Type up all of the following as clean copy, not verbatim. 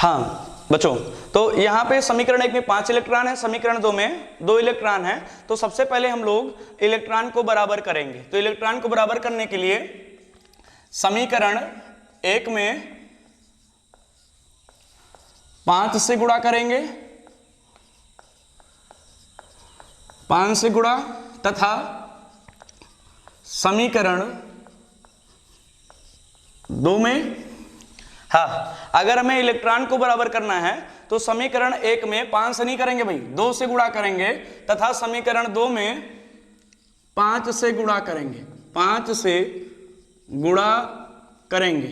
हाँ बच्चों, तो यहाँ पे समीकरण 1 में 5 इलेक्ट्रॉन है, समीकरण 2 में 2 इलेक्ट्रॉन है। तो सबसे पहले हम लोग इलेक्ट्रॉन को बराबर करेंगे। तो इलेक्ट्रॉन को बराबर करने के लिए समीकरण 1 में 5 से गुणा करेंगे, 5 से गुणा, तथा समीकरण 2 में, हाँ अगर हमें इलेक्ट्रॉन को बराबर करना है तो समीकरण 1 में 5 से नहीं करेंगे भाई, 2 से गुणा करेंगे, तथा समीकरण 2 में 5 से गुणा करेंगे, 5 से गुणा करेंगे।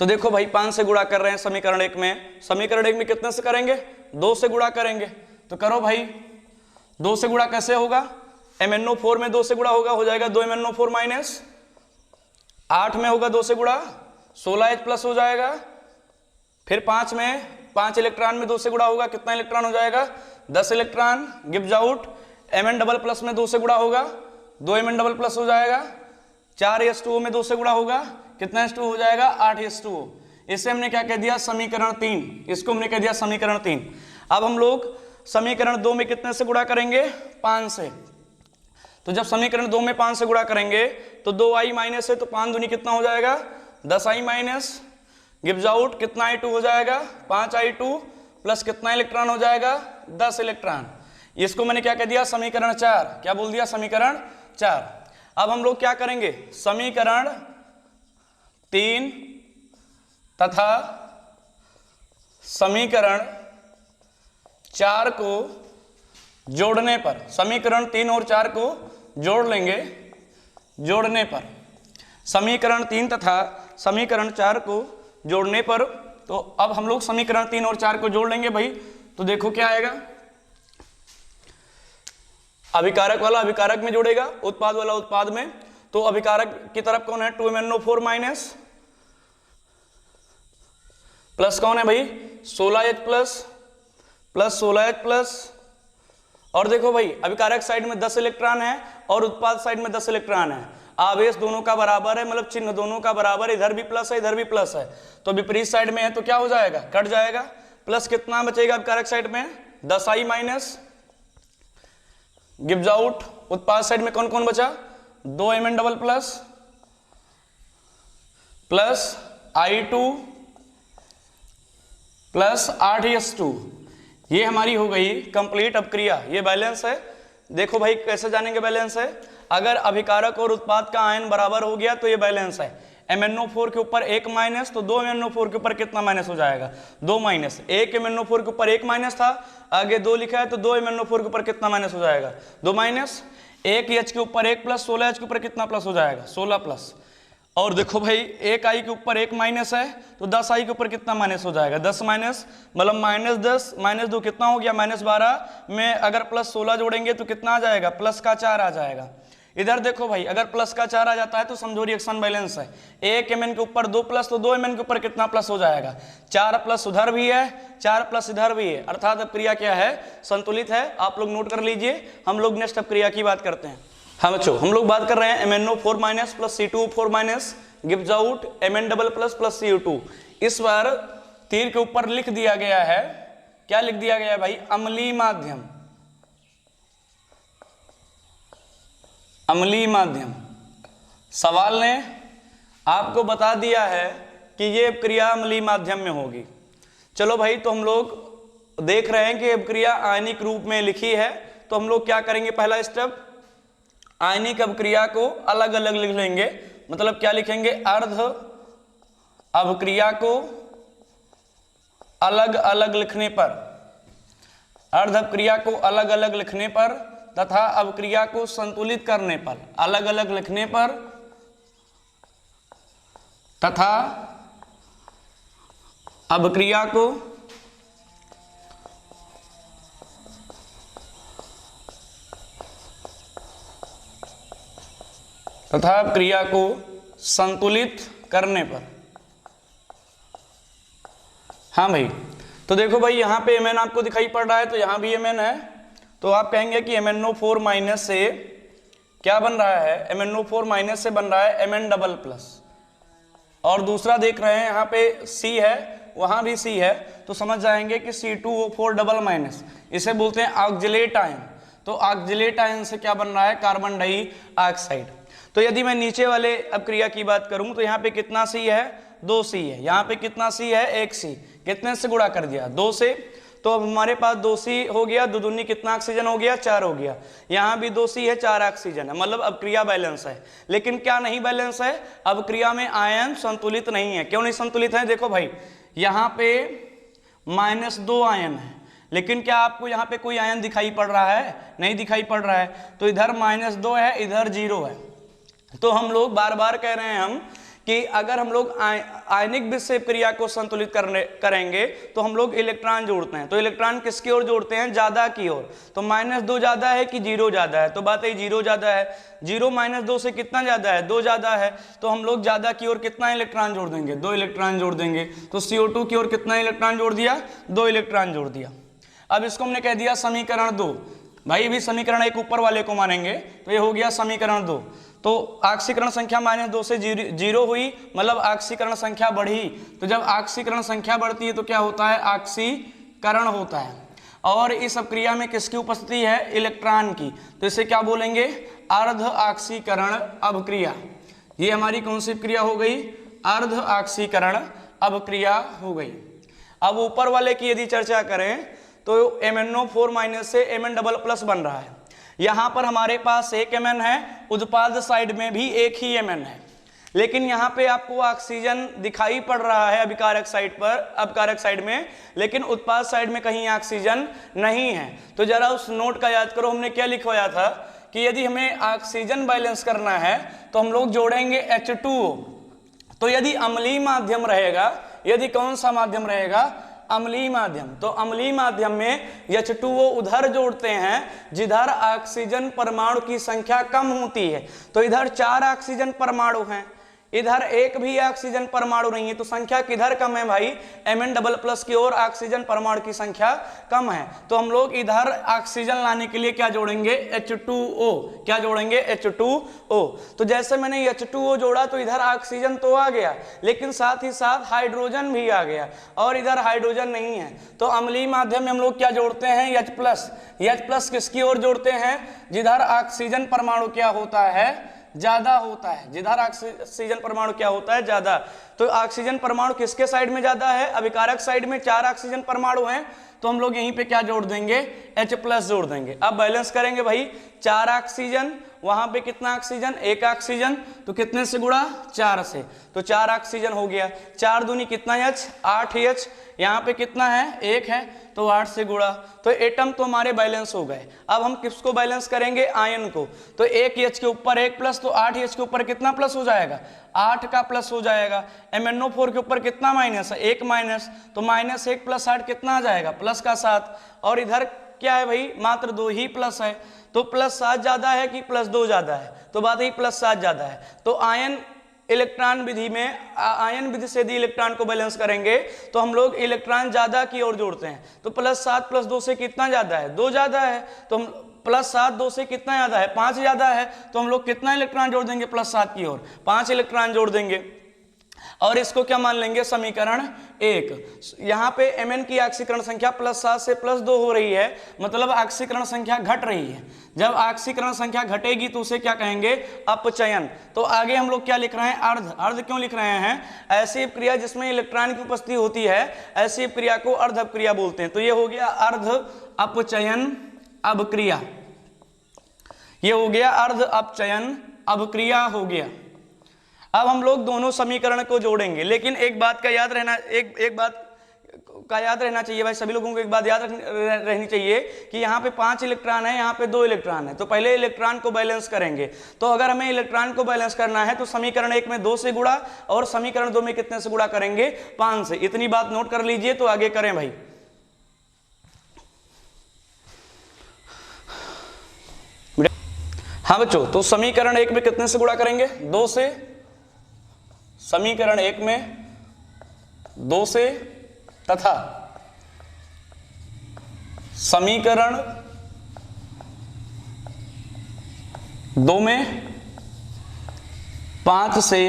तो देखो भाई 5 से गुणा कर रहे हैं समीकरण 1 में, समीकरण 1 में कितने से करेंगे, 2 से गुणा करेंगे। तो करो भाई, 2 से गुणा कैसे होगा, MnO4 में 2 से गुणा होगा, हो जाएगा 2 MnO4 माइनस 8 में होगा 2 से गुणा 16H प्लस हो जाएगा। फिर 5 में 5 इलेक्ट्रॉन में 2 से गुणा होगा, कितना इलेक्ट्रॉन हो जाएगा, 10 electron gives out. Mn double plus में 2 से गुणा होगा, 2 Mn डबल प्लस हो जाएगा। 4 H2O में 2 से गुणा होगा, कितना H2O हो जाएगा, 8 H2O। इसे हमने क्या कह दिया, समीकरण 3, इसको हमने कह दिया समीकरण 3। अब हम लोग समीकरण 2 में कितने से गुणा करेंगे, 5 से। तो जब समीकरण 2 में 5 से गुणा करेंगे तो 2i माइनस है, तो 5 दूनी कितना हो जाएगा, 10i माइनस गिव्स आउट कितना i2 हो जाएगा, 5i2 प्लस कितना इलेक्ट्रॉन हो जाएगा, 10 इलेक्ट्रॉन। इसको मैंने क्या कह दिया, समीकरण 4। क्या बोल दिया, समीकरण 4। अब हम लोग क्या करेंगे, समीकरण 3 तथा समीकरण 4 को जोड़ने पर, समीकरण 3 और 4 को जोड़ लेंगे, जोड़ने पर, समीकरण 3 तथा समीकरण 4 को जोड़ने पर, तो अब हम लोग समीकरण 3 और 4 को जोड़ लेंगे भाई। तो देखो क्या आएगा, अभिकारक वाला अभिकारक में जोड़ेगा, उत्पाद वाला उत्पाद में। तो अभिकारक की तरफ कौन है, 2MnO4 माइनस, प्लस कौन है भाई, 16H plus, plus 16H plus. और देखो भाई अभिकारक साइड में 10 इलेक्ट्रॉन है और उत्पाद साइड में 10 इलेक्ट्रॉन है, आवेश दोनों का बराबर है, मतलब चिन्ह दोनों का बराबर है, इधर भी प्लस है इधर भी प्लस है। तो विपरीत साइड में है तो क्या हो जाएगा, कट जाएगा। प्लस कितना बचेगा अभिकारक साइड में, 10i माइनस गिव्स आउट। उत्पाद साइड में कौन कौन बचा, 2 Mn double plus, plus i2 plus 8H2। ये हमारी हो गई कंप्लीट अपक्रिया, ये बैलेंस है। देखो भाई कैसे जानेंगे बैलेंस है, अगर अभिकारक और उत्पाद का आयन बराबर हो गया तो ये बैलेंस है। MnO4 के ऊपर 1 माइनस, तो 2 MnO4 के ऊपर कितना माइनस हो जाएगा, 2 माइनस। 1 MnO4 के ऊपर 1 माइनस था, आगे 2 लिखा है, तो 2 MnO4 के ऊपर कितना माइनस हो जाएगा, 2 माइनस। 1 H के ऊपर 1 प्लस, 16H के ऊपर कितना प्लस हो जाएगा, 16 प्लस। और देखो भाई 1i के ऊपर 1 माइनस है, तो 10i के ऊपर कितना माइनस हो जाएगा, 10 माइनस, मतलब -10 -2 कितना हो गया, -12 में अगर प्लस 16 जोड़ेंगे तो कितना आ जाएगा, प्लस का 4 आ जाएगा। इधर देखो भाई अगर प्लस का 4 आ जाता है तो समझो रिएक्शन बैलेंस है। 1 Mn के ऊपर 2 प्लस, तो 2 Mn के ऊपर कितना प्लस हो जाएगा, 4 प्लस उधर भी है, 4 प्लस इधर भी है, अर्थात अपक्रिया क्या है, संतुलित है। आप लोग नोट कर लीजिए, हम लोग नेक्स्ट अपक्रिया की बात करते हैं। हाँ बच्चों, हम लोग बात कर रहे हैं MnO4 minus plus C2O4 minus gives out Mn double plus plus CO2। इस बार तीर के ऊपर लिख दिया गया है, क्या लिख दिया गया है भाई, अम्लीय माध्यम, अम्लीय माध्यम। सवाल ने आपको बता दिया है कि ये अपक्रिया अम्लीय माध्यम में होगी। चलो भाई, तो हम लोग देख रहे हैं कि अपक्रिया आयनिक रूप में लिखी है, तो हम लोग क्या करेंगे, पहला स्टेप आयनिक अपक्रिया को अलग अलग लिख लेंगे। मतलब क्या लिखेंगे, अर्ध अपक्रिया को अलग अलग लिखने पर, अर्ध अपक्रिया को अलग अलग लिखने पर तथा अपक्रिया को संतुलित करने पर, अलग अलग लिखने पर तथा अपक्रिया को क्रिया को संतुलित करने पर। हाँ भाई, तो देखो भाई यहाँ पे Mn आपको दिखाई पड़ रहा है, तो यहाँ भी Mn है, तो आप कहेंगे कि MnO4 माइनस से क्या बन रहा है, MnO4 माइनस से बन रहा है Mn डबल प्लस। और दूसरा देख रहे हैं यहाँ पे C है, वहां भी C है, तो समझ जाएंगे कि C2O4 डबल माइनस, इसे बोलते हैं ऑक्जिलेट आयन। तो ऑक्जिलेट आयन से क्या बन रहा है, कार्बन डाइऑक्साइड। तो यदि मैं नीचे वाले अब क्रिया की बात करूं तो यहाँ पे कितना C है, 2C है। यहाँ पे कितना C है, 1C। कितने से गुणा कर दिया, 2 से। तो अब हमारे पास 2C हो गया, 2 दूनी कितना ऑक्सीजन हो गया, 4 हो गया। यहाँ भी 2C है, 4 ऑक्सीजन है, मतलब अब क्रिया बैलेंस है। लेकिन क्या नहीं बैलेंस है, अब क्रिया में आयन संतुलित नहीं है। क्यों नहीं संतुलित है, देखो भाई यहाँ पे -2 आयन है, लेकिन क्या आपको यहाँ पे कोई आयन दिखाई पड़ रहा है, नहीं दिखाई पड़ रहा है। तो इधर -2 है, इधर 0 है। तो हम लोग बार बार कह रहे हैं हम कि अगर हम लोग आयनिक विक्षेप क्रिया को संतुलित करेंगे तो हम लोग इलेक्ट्रॉन जोड़ते हैं। तो इलेक्ट्रॉन किसकी ओर जोड़ते हैं, ज्यादा की ओर। तो -2 ज्यादा है कि 0 ज्यादा है, तो बात है 0 ज्यादा है। 0 -2 से कितना ज्यादा है, 2 ज्यादा है। तो हम लोग ज्यादा की ओर कितना इलेक्ट्रॉन जोड़ देंगे, 2 इलेक्ट्रॉन जोड़ देंगे। तो CO2 की ओर कितना इलेक्ट्रॉन जोड़ दिया, 2 इलेक्ट्रॉन जोड़ दिया। अब इसको हमने कह दिया समीकरण 2। भाई भी समीकरण 1 ऊपर वाले को मानेंगे, तो ये हो गया समीकरण 2। तो ऑक्सीकरण संख्या -2 से 0 हुई, मतलब ऑक्सीकरण संख्या बढ़ी। तो जब ऑक्सीकरण संख्या बढ़ती है तो क्या होता है, ऑक्सीकरण होता है। और इस अभिक्रिया में किसकी उपस्थिति है, इलेक्ट्रॉन की। तो इसे क्या बोलेंगे, अर्ध ऑक्सीकरण अभिक्रिया। ये हमारी कौन सी क्रिया हो गई, अर्ध ऑक्सीकरण अभिक्रिया हो गई। अब ऊपर वाले की यदि चर्चा करें तो MnO4- से Mn++ बन रहा है। यहां पर हमारे पास एक Mn है, उत्पाद साइड में भी एक ही Mn है, लेकिन यहाँ पे आपको ऑक्सीजन दिखाई पड़ रहा है अभिकारक साइड पर, अभिकारक साइड में, लेकिन उत्पाद साइड में कहीं ऑक्सीजन नहीं है। तो जरा उस नोट का याद करो, हमने क्या लिखवाया था कि यदि हमें ऑक्सीजन बैलेंस करना है तो हम लोग जोड़ेंगे H2O। तो यदि अम्लीय माध्यम रहेगा, यदि कौन सा माध्यम रहेगा, अम्लीय माध्यम, तो अम्लीय माध्यम में H2O उधर जोड़ते हैं जिधर ऑक्सीजन परमाणु की संख्या कम होती है। तो इधर 4 ऑक्सीजन परमाणु हैं, इधर एक भी ऑक्सीजन परमाणु नहीं है, तो संख्या किधर कम है भाई, Mn++ की ओर ऑक्सीजन परमाणु की संख्या कम है। तो हम लोग इधर ऑक्सीजन लाने के लिए क्या जोड़ेंगे, H2O। क्या जोड़ेंगे, H2O। तो जैसे मैंने H2O जोड़ा तो इधर ऑक्सीजन तो आ गया, लेकिन साथ ही साथ हाइड्रोजन भी आ गया, और इधर हाइड्रोजन नहीं है। तो अम्लीय माध्यम में हम लोग क्या जोड़ते हैं, H+। किसकी ओर जोड़ते हैं, जिधर ऑक्सीजन परमाणु क्या होता है, ज्यादा होता है। जिधर ऑक्सीजन परमाणु क्या होता है, ज्यादा। तो ऑक्सीजन परमाणु किसके साइड में ज्यादा है, अभिकारक साइड में 4 ऑक्सीजन परमाणु हैं, तो हम लोग यहीं पे क्या जोड़ देंगे, H+ जोड़ देंगे। अब बैलेंस करेंगे भाई, 4 ऑक्सीजन, वहां पे कितना ऑक्सीजन, 1 ऑक्सीजन, तो कितने से गुणा, 4 से। तो 4 ऑक्सीजन हो गया, 4 दूनी कितना H, 8 H। यहाँ पे कितना है, 1 है, तो 8 से गुणा। तो एटम तो हमारे बैलेंस हो गए। अब हम किसको बैलेंस करेंगे, आयन को। तो 1 H के ऊपर 1 प्लस, तो 8 H के ऊपर कितना प्लस हो जाएगा, 8 का प्लस हो जाएगा। MnO4 के ऊपर कितना माइनस है, 1 माइनस, तो -1 + 8 कितना आ जाएगा, +7। और इधर क्या है भाई, मात्र 2 ही प्लस है। तो +7 ज्यादा है कि +2 ज्यादा है, तो बात ही +7 ज्यादा है। तो आयन इलेक्ट्रॉन विधि में, आयन विधि से यदि इलेक्ट्रॉन को बैलेंस करेंगे तो हम लोग इलेक्ट्रॉन ज्यादा की ओर जोड़ते हैं। तो +7 + 2 से कितना ज्यादा है, 2 ज्यादा है। तो हम +7 2 से कितना ज्यादा है, 5 ज्यादा है। तो हम लोग कितना इलेक्ट्रॉन जोड़ देंगे, +7 की ओर 5 इलेक्ट्रॉन जोड़ देंगे। और इसको क्या मान लेंगे, समीकरण 1। यहाँ पे Mn की ऑक्सीकरण संख्या +7 से +2 हो रही है, मतलब ऑक्सीकरण संख्या घट रही है। जब ऑक्सीकरण संख्या घटेगी तो उसे क्या कहेंगे, अपचयन। तो आगे हम लोग क्या लिख रहे हैं, अर्ध। अर्ध क्यों लिख रहे हैं, ऐसी क्रिया जिसमें इलेक्ट्रॉन की उपस्थिति होती है, ऐसी क्रिया को अर्ध अपक्रिया बोलते हैं। तो ये हो गया अर्ध अपचयन अभिक्रिया, ये हो गया अर्ध अपचयन अभिक्रिया हो गया। अब हम लोग दोनों समीकरण को जोड़ेंगे, लेकिन एक बात का याद रहना, एक बात का याद रहना चाहिए भाई, सभी लोगों को एक बात याद रहनी चाहिए कि यहाँ पे 5 इलेक्ट्रॉन है, यहाँ पे 2 इलेक्ट्रॉन है। तो पहले इलेक्ट्रॉन को बैलेंस करेंगे। तो अगर हमें इलेक्ट्रॉन को बैलेंस करना है तो समीकरण 1 में 2 से गुणा, और समीकरण 2 में कितने से गुणा करेंगे, 5 से। इतनी बात नोट कर लीजिए, तो आगे करें भाई। हाँ बच्चों, तो समीकरण 1 में कितने से गुणा करेंगे, 2 से। समीकरण 1 में 2 से, तथा समीकरण 2 में 5 से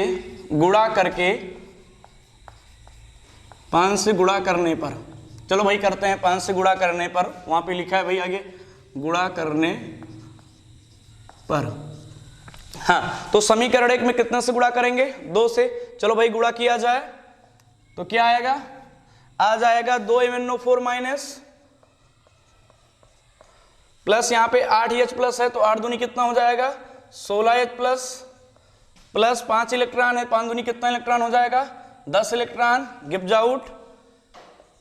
गुणा करके 5 से गुणा करने पर, चलो भाई करते हैं। 5 से गुणा करने पर, वहां पे लिखा है भाई आगे गुणा करने पर। हाँ, तो समीकरण 1 में कितने से गुणा करेंगे? 2 से। चलो भाई गुणा किया जाए तो क्या आएगा? आ जाएगा 2MnO4 माइनस प्लस यहाँ पे 8H प्लस है तो 8 दूनी कितना हो जाएगा? 16H प्लस 5 इलेक्ट्रॉन है, 5 दूनी कितना इलेक्ट्रॉन हो जाएगा? 10 electron gives out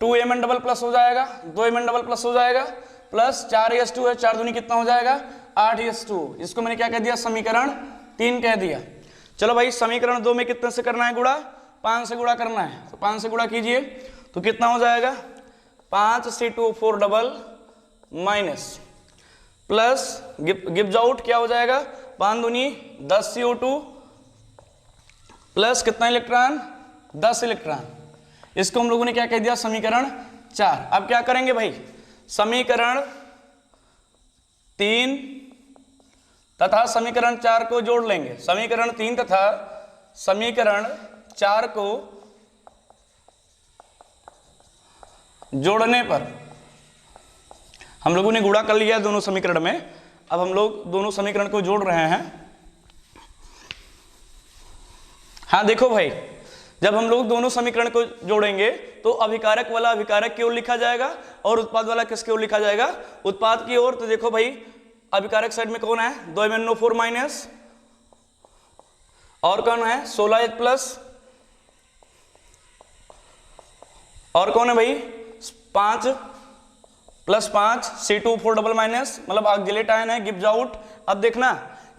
2Mn double plus हो जाएगा, 2Mn डबल प्लस हो जाएगा प्लस 4S2 है, 4 दूनी कितना हो जाएगा? 8S2। इसको मैंने क्या कह दिया? समीकरण 3 कह दिया। चलो भाई समीकरण 2 में कितने से करना है गुणा? 5 से गुणा करना है, तो 5 से गुणा कीजिए तो कितना हो जाएगा? 5C2O4 double minus plus gives out क्या हो जाएगा? 5 दूनी 10CO2 प्लस कितना इलेक्ट्रॉन? 10 इलेक्ट्रॉन। इसको हम लोगों ने क्या कह दिया? समीकरण 4। अब क्या करेंगे भाई? समीकरण 3 तथा समीकरण 4 को जोड़ लेंगे। समीकरण 3 तथा समीकरण 4 को जोड़ने पर हम लोगों ने गुणा कर लिया दोनों समीकरण में। अब हम लोग दोनों समीकरण को जोड़ रहे हैं। हाँ देखो भाई, जब हम लोग दोनों समीकरण को जोड़ेंगे तो अभिकारक वाला अभिकारक की ओर लिखा जाएगा और उत्पाद वाला किसकी ओर लिखा जाएगा? उत्पाद की ओर। तो देखो भाई अभिकारक साइड में कौन है? 2MnO4 माइनस और कौन है? 16H प्लस और कौन है भाई? 5 प्लस 5 C2O4 डबल माइनस, मतलब ऑक्जेलेट आयन है, गिव्स आउट। अब देखना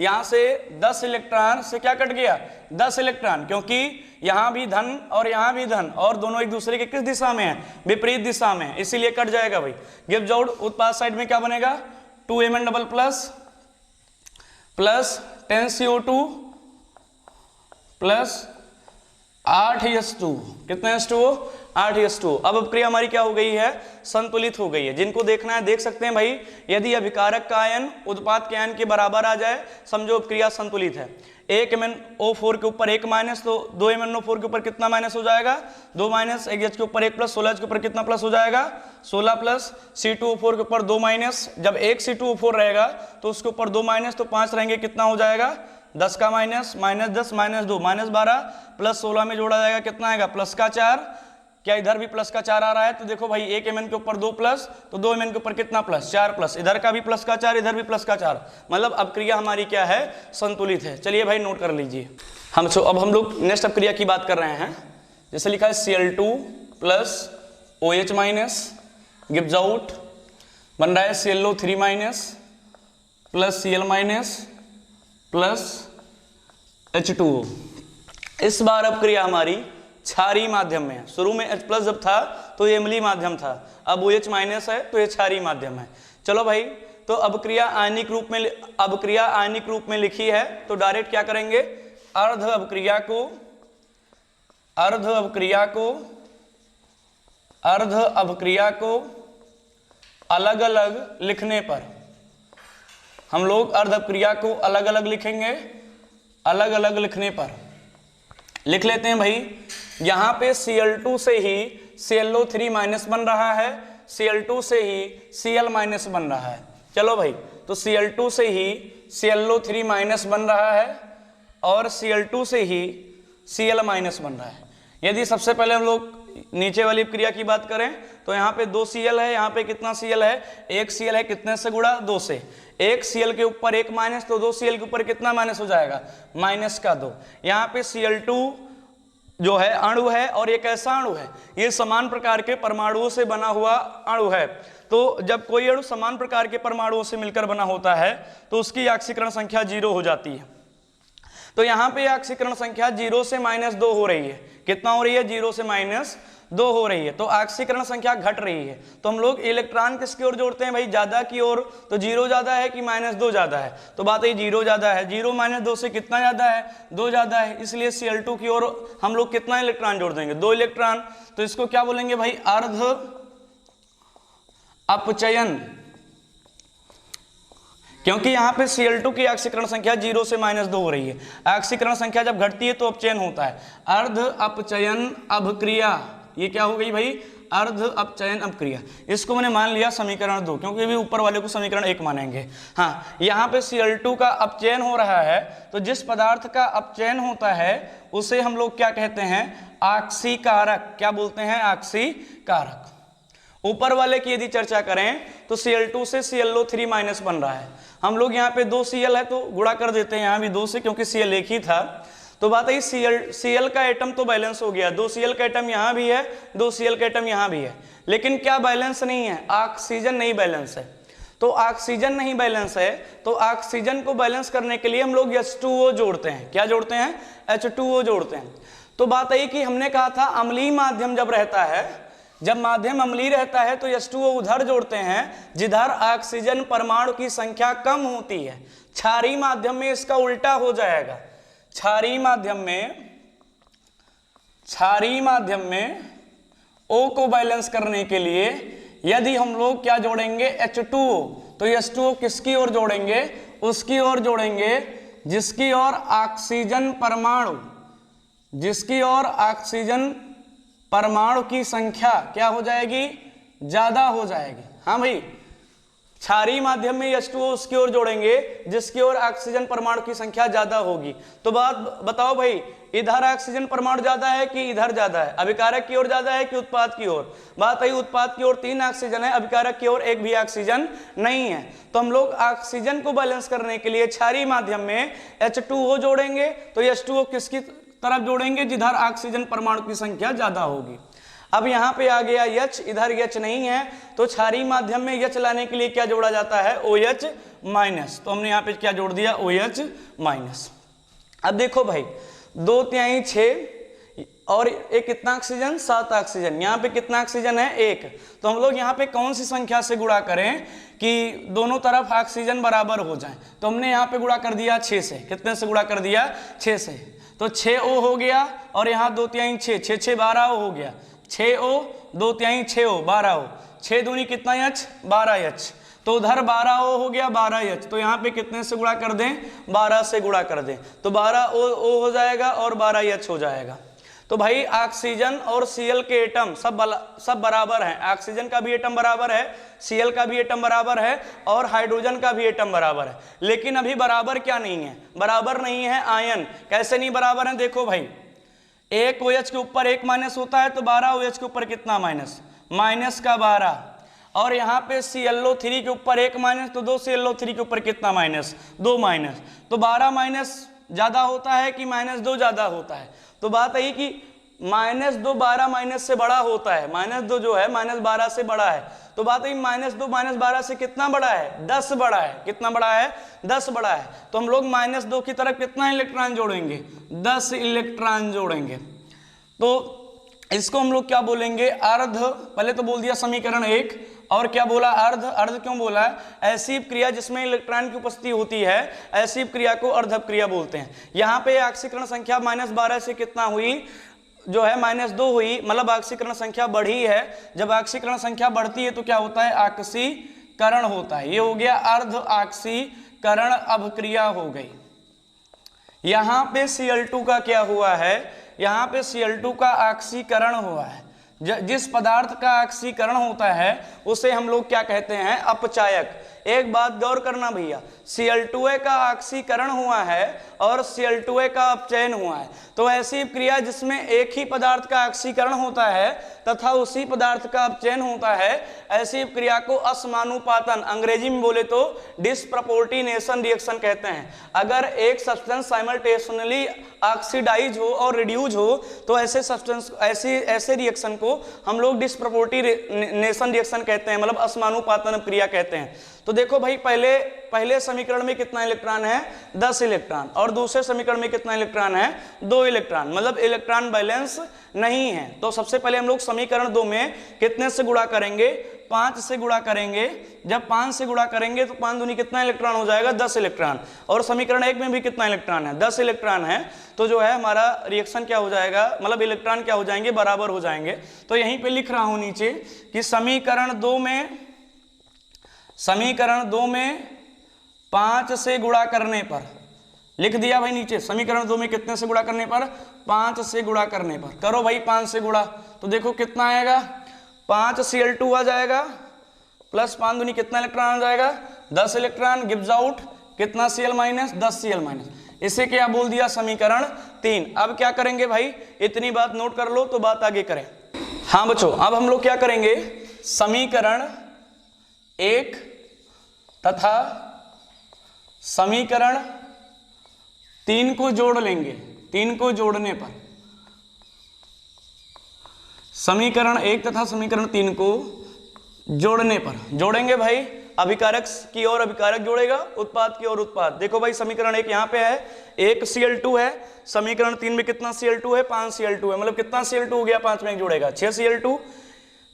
यहां से 10 इलेक्ट्रॉन से क्या कट गया? 10 इलेक्ट्रॉन, क्योंकि यहां भी धन और यहां भी धन और दोनों एक दूसरे के किस दिशा में है? विपरीत दिशा में, इसीलिए कट जाएगा भाई। गिव्स आउट उत्पाद साइड में क्या बनेगा? 2Mn double plus plus 10CO2 plus 8H2। कितना H2O? 8H2। अब अपक्रिया हमारी क्या हो गई है? संतुलित हो गई है। जिनको देखना है देख सकते हैं भाई। यदि अभिकारक का आयन उत्पाद के आयन के बराबर आ जाए, समझो अपक्रिया संतुलित है। 1MnO4 के ऊपर 1 माइनस, तो 2MnO4 के ऊपर कितना माइनस हो जाएगा? 2 माइनस, 1H के ऊपर 1 प्लस, 16H के ऊपर कितना प्लस हो जाएगा? 16 प्लस, C2O4 के ऊपर 2 माइनस। जब एक C2O4 रहेगा तो उसके ऊपर 2 माइनस, तो 5 रहेंगे, कितना हो जाएगा? 10 का minus, minus 10 minus 2 minus 12 plus 16 में जोड़ा जाएगा, कितना आएगा? प्लस का 4। क्या इधर भी प्लस का 4 आ रहा है? तो देखो भाई 1 Mn के ऊपर 2 प्लस, तो 2 Mn के ऊपर कितना प्लस? 4 प्लस, इधर का भी प्लस का 4, इधर भी प्लस का 4, मतलब अपक्रिया हमारी क्या है? संतुलित है। चलिए भाई नोट कर लीजिए। अब हम लोग नेक्स्ट अपक्रिया की बात कर रहे हैं। जैसे लिखा है Cl2 plus OH minus gives out, बन रहा है ClO3 minus plus Cl minus plus H2O। इस बार अपक्रिया हमारी क्षारीय माध्यम में है। शुरू में H प्लस जब था तो ये अम्लीय माध्यम था, अब OH माइनस है तो ये क्षारीय माध्यम है। चलो भाई, तो अपक्रिया आयनिक रूप में लिखी है, तो डायरेक्ट क्या करेंगे? अर्ध अपक्रिया को अलग अलग लिखने पर हम लोग अर्ध अपक्रिया को अलग अलग लिखेंगे। अलग अलग लिखने पर लिख लेते हैं भाई। यहां पे Cl2 से ही ClO3 माइनस बन रहा है, Cl2 से ही Cl माइनस बन रहा है। चलो भाई, तो Cl2 से ही ClO3 माइनस बन रहा है और Cl2 से ही Cl माइनस बन रहा है। यदि सबसे पहले हम लोग नीचे वाली क्रिया की बात करें तो यहाँ पे 2 Cl है, यहाँ पे कितना Cl है? 1 Cl है, कितने से गुणा? 2 से। 1 Cl के ऊपर 1 माइनस, तो 2 Cl के ऊपर कितना माइनस हो जाएगा? माइनस का 2। यहाँ पे Cl2 जो है अणु है और एक ऐसा अणु है, ये समान प्रकार के परमाणुओं से बना हुआ अणु है। तो जब कोई अणु समान प्रकार के परमाणुओं से मिलकर बना होता है तो उसकी ऑक्सीकरण संख्या 0 हो जाती है। तो यहाँ पे ऑक्सीकरण संख्या 0 से -2 हो रही है। कितना हो रही है? 0 से -2 हो रही है, तो ऑक्सीकरण संख्या घट रही है। तो हम लोग इलेक्ट्रॉन किसकी ओर जोड़ते हैं भाई? ज्यादा की ओर। तो 0 ज्यादा है कि -2 ज्यादा है? तो बात है 0 ज्यादा है। 0 -2 से कितना ज्यादा है? 2 ज्यादा है, इसलिए Cl2 की ओर हम लोग कितना इलेक्ट्रॉन जोड़ देंगे? 2 इलेक्ट्रॉन। तो इसको क्या बोलेंगे भाई? अर्ध अपचयन, क्योंकि यहाँ पे Cl2 की ऑक्सीकरण संख्या 0 से -2 हो रही है। ऑक्सीकरण संख्या जब घटती है तो अपचयन होता है। अर्ध अपचयन अभिक्रिया ये क्या हो गई भाई, अर्ध अपचयन अपक्रिया। इसको मैंने मान लिया समीकरण 2, क्योंकि भी ऊपर वाले को समीकरण 1 मानेंगे। हाँ, यहाँ पे Cl2 का अपचयन हो रहा है, तो जिस पदार्थ का अपचयन होता है उसे हम लोग क्या कहते हैं, आक्सीकारक। क्या बोलते हैं, आक्सीकारक। ऊपर वाले की यदि चर्चा करें तो Cl2 से ClO3 माइनस बन रहा है। हम लोग यहाँ पे 2 Cl है तो गुणा कर देते हैं यहाँ भी 2 से, क्योंकि Cl एक ही था। तो बात आई Cl का एटम तो बैलेंस हो गया, 2 Cl का एटम यहाँ भी है, 2 Cl का एटम यहाँ भी है, लेकिन क्या बैलेंस नहीं है, ऑक्सीजन नहीं बैलेंस है। तो ऑक्सीजन नहीं बैलेंस है, तो ऑक्सीजन को बैलेंस करने के लिए हम लोग H2O जोड़ते हैं। क्या जोड़ते हैं, H2O जोड़ते हैं। तो बात आई कि हमने कहा था अम्लीय माध्यम जब रहता है, जब माध्यम अम्लीय रहता है तो H2O उधर जोड़ते हैं जिधर ऑक्सीजन परमाणु की संख्या कम होती है। क्षारीय माध्यम में इसका उल्टा हो जाएगा। क्षारीय माध्यम में O को बैलेंस करने के लिए यदि हम लोग क्या जोड़ेंगे, H2O, तो H2O किसकी ओर जोड़ेंगे, उसकी ओर जोड़ेंगे जिसकी ओर ऑक्सीजन परमाणु की संख्या क्या हो जाएगी, ज्यादा हो जाएगी। हाँ भाई, क्षारीय माध्यम में H2O उसकी ओर जोड़ेंगे जिसकी ओर ऑक्सीजन परमाणु की संख्या ज्यादा होगी। तो बात बताओ भाई, इधर ऑक्सीजन परमाणु ज्यादा है कि इधर ज्यादा है, अभिकारक की ओर ज्यादा है कि उत्पाद की ओर। बात आई उत्पाद की ओर 3 ऑक्सीजन है, अभिकारक की ओर 1 भी ऑक्सीजन नहीं है। तो हम लोग ऑक्सीजन को बैलेंस करने के लिए क्षारीय माध्यम में H2O जोड़ेंगे, तो H2O किसकी तरफ जोड़ेंगे, जिधर ऑक्सीजन परमाणु की संख्या ज्यादा होगी। अब यहाँ पे आ गया H, इधर H नहीं है, तो क्षारीय माध्यम में H लाने के लिए क्या जोड़ा जाता है, OH माइनस। तो हमने यहाँ पे क्या जोड़ दिया, OH माइनस। अब देखो भाई, 2 तिहाई 6 और एक कितना ऑक्सीजन, 7 ऑक्सीजन। यहाँ पे कितना ऑक्सीजन है, 1। तो हम लोग यहाँ पे कौन सी संख्या से गुणा करें कि दोनों तरफ ऑक्सीजन बराबर हो जाए। तो हमने यहाँ पे गुणा कर दिया 6 से। कितने से गुणा कर दिया, 6 से। तो 6O हो गया और यहाँ 2 तिहाई 6, 6 6 12O हो गया। 6O 2 तिहाई 6O 12O, 6 दूनी कितना H, 12H। तो उधर 12O हो गया 12H। तो यहाँ पे कितने से गुणा कर दें, 12 से गुणा कर दें, तो 12O हो जाएगा और 12H हो जाएगा। तो भाई ऑक्सीजन और Cl के एटम सब बराबर हैं। ऑक्सीजन का भी एटम बराबर है, Cl का भी एटम बराबर है और हाइड्रोजन का भी एटम बराबर है। लेकिन अभी बराबर क्या नहीं है, बराबर नहीं है आयन। कैसे नहीं बराबर है, देखो भाई, 1 OH के ऊपर 1 माइनस होता है, तो 12 OH के ऊपर कितना माइनस, माइनस का 12। और यहाँ पे ClO3 के ऊपर 1 माइनस, तो 2 ClO3 के ऊपर कितना माइनस, 2 माइनस। तो 12 माइनस ज्यादा होता है कि -2 ज्यादा होता है। तो बात है कि -2 12 माइनस से बड़ा होता है, -2 जो है -12 से बड़ा है। तो बात है -2 -12 से कितना बड़ा है, 10 बड़ा है। कितना बड़ा है, 10 बड़ा है। तो हम लोग -2 की तरफ कितना इलेक्ट्रॉन जोड़ेंगे, 10 इलेक्ट्रॉन जोड़ेंगे। तो इसको हम लोग क्या बोलेंगे, अर्ध। पहले तो बोल दिया समीकरण 1, और क्या बोला, अर्ध। अर्ध क्यों बोला है, ऐसी क्रिया जिसमें इलेक्ट्रॉन की उपस्थिति होती है, ऐसी क्रिया को अर्ध क्रिया बोलते हैं। यहाँ पे ऑक्सीकरण संख्या -12 से कितना हुई, जो है -2 हुई, मतलब ऑक्सीकरण संख्या बढ़ी है। जब ऑक्सीकरण संख्या बढ़ती है तो क्या होता है, ऑक्सीकरण होता है। ये हो गया अर्ध ऑक्सीकरण अभिक्रिया हो गई। यहाँ पे Cl2 का क्या हुआ है, यहाँ पे Cl2 का ऑक्सीकरण हुआ है। जिस पदार्थ का ऑक्सीकरण होता है उसे हम लोग क्या कहते हैं, अपचायक। एक बात गौर करना भैया, Cl2A का ऑक्सीकरण हुआ है और Cl2A का अपचयन हुआ है। तो ऐसी क्रिया जिसमें एक ही पदार्थ का ऑक्सीकरण होता है तथा उसी पदार्थ का अपचयन होता है, ऐसी क्रिया को असमानुपातन, अंग्रेजी में बोले तो डिस्प्रपोर्टिनेशन रिएक्शन कहते हैं। अगर एक सब्सटेंस साइमल्टेनियसली ऑक्सीडाइज हो और रिड्यूज हो तो ऐसे सब्सटेंस, ऐसे रिएक्शन को हम लोग डिस्प्रपोर्टिनेशन रिएक्शन कहते हैं, मतलब असमानुपातन क्रिया कहते हैं। तो देखो भाई, पहले समीकरण में कितना इलेक्ट्रॉन है, 10 इलेक्ट्रॉन, और दूसरे समीकरण में कितना इलेक्ट्रॉन है, 2 इलेक्ट्रॉन, मतलब इलेक्ट्रॉन बैलेंस नहीं है। तो सबसे पहले हम लोग समीकरण 2 में कितने से गुणा करेंगे, 5 से गुणा करेंगे। जब 5 से गुणा करेंगे तो 5 दूनी कितना इलेक्ट्रॉन हो जाएगा, 10 इलेक्ट्रॉन। और समीकरण 1 में भी कितना इलेक्ट्रॉन है, 10 इलेक्ट्रॉन है। तो जो है हमारा रिएक्शन क्या हो जाएगा, मतलब इलेक्ट्रॉन क्या हो जाएंगे, बराबर हो जाएंगे। तो यहीं पे लिख रहा हूं नीचे कि समीकरण 2 में 5 से गुणा करने पर लिख दिया भाई नीचे, समीकरण 2 में कितने से गुणा करने पर, 5 से गुणा करने पर। करो भाई 5 से गुणा, तो देखो कितना आएगा, 5 Cl2 आ जाएगा, प्लस 5 दूनी कितना इलेक्ट्रॉन आ जाएगा, 10 इलेक्ट्रॉन, गिव्स आउट कितना Cl माइनस, 10 Cl माइनस। इसे क्या बोल दिया, समीकरण 3। अब क्या करेंगे भाई, इतनी बात नोट कर लो तो बात आगे करें। हाँ बच्चों, अब हम लोग क्या करेंगे, समीकरण 1 तथा समीकरण 3 को जोड़ लेंगे। 3 को जोड़ने पर, समीकरण 1 तथा समीकरण 3 को जोड़ने पर, जोड़ेंगे भाई, अभिकारक की ओर अभिकारक जोड़ेगा, उत्पाद की ओर उत्पाद। देखो भाई समीकरण 1 यहाँ पे है, 1 Cl2 है, समीकरण 3 में कितना Cl2 है, 5 Cl2 है, मतलब कितना Cl2 हो गया, 5 में जोड़ेगा 6 Cl2।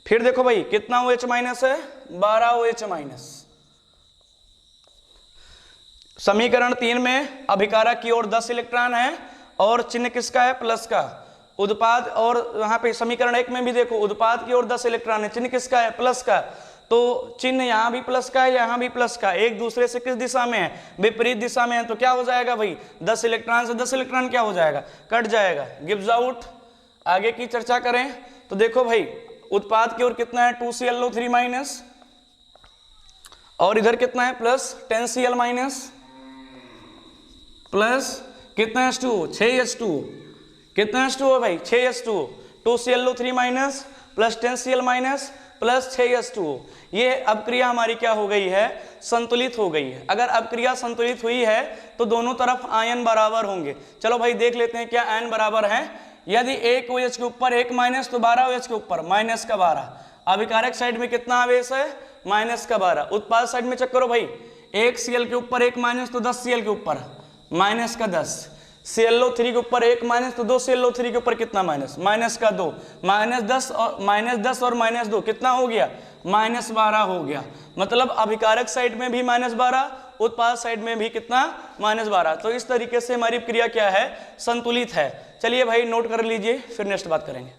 फिर देखो भाई कितना OH माइनस है, 12 OH माइनस। समीकरण 3 में अभिकारक की ओर 10 इलेक्ट्रॉन है और चिन्ह किसका है, प्लस का। उत्पाद, और यहाँ पे समीकरण 1 में भी देखो उत्पाद की ओर 10 इलेक्ट्रॉन है, चिन्ह किसका है, प्लस का। तो चिन्ह यहाँ भी प्लस का है, यहाँ भी प्लस का, एक दूसरे से किस दिशा में है, विपरीत दिशा में है। तो क्या हो जाएगा भाई, 10 इलेक्ट्रॉन से 10 इलेक्ट्रॉन क्या हो जाएगा, कट जाएगा, गिव्स आउट। आगे की चर्चा करें तो देखो भाई उत्पाद की ओर कितना है, 2 Cl3 माइनस, और इधर कितना है, प्लस 10 Cl माइनस, प्लस कितना H2, 6 H2, कितना H2 है भाई, 6 H2, 2 Cl3 minus plus 10 Cl minus plus 6 H2। ये अपक्रिया हमारी क्या हो गई है, संतुलित हो गई है। अगर अपक्रिया संतुलित हुई है तो दोनों तरफ आयन बराबर होंगे। चलो भाई देख लेते हैं क्या आयन बराबर है। यदि 1 OH के ऊपर 1 माइनस तो 12 OH के ऊपर माइनस का 12। अभिकारक साइड में कितना आवेश है, माइनस का 12। उत्पाद साइड में चेक करो भाई, 1 Cl के ऊपर 1 माइनस तो 10 Cl के ऊपर माइनस का 10, Cl3 के ऊपर 1 माइनस तो 2 Cl3 के ऊपर कितना माइनस, माइनस का 2, -10 और -2 कितना हो गया, -12 हो गया। मतलब अभिकारक साइड में भी -12, उत्पाद साइड में भी कितना, -12। तो इस तरीके से हमारी क्रिया क्या है, संतुलित है। चलिए भाई नोट कर लीजिए, फिर नेक्स्ट बात करेंगे।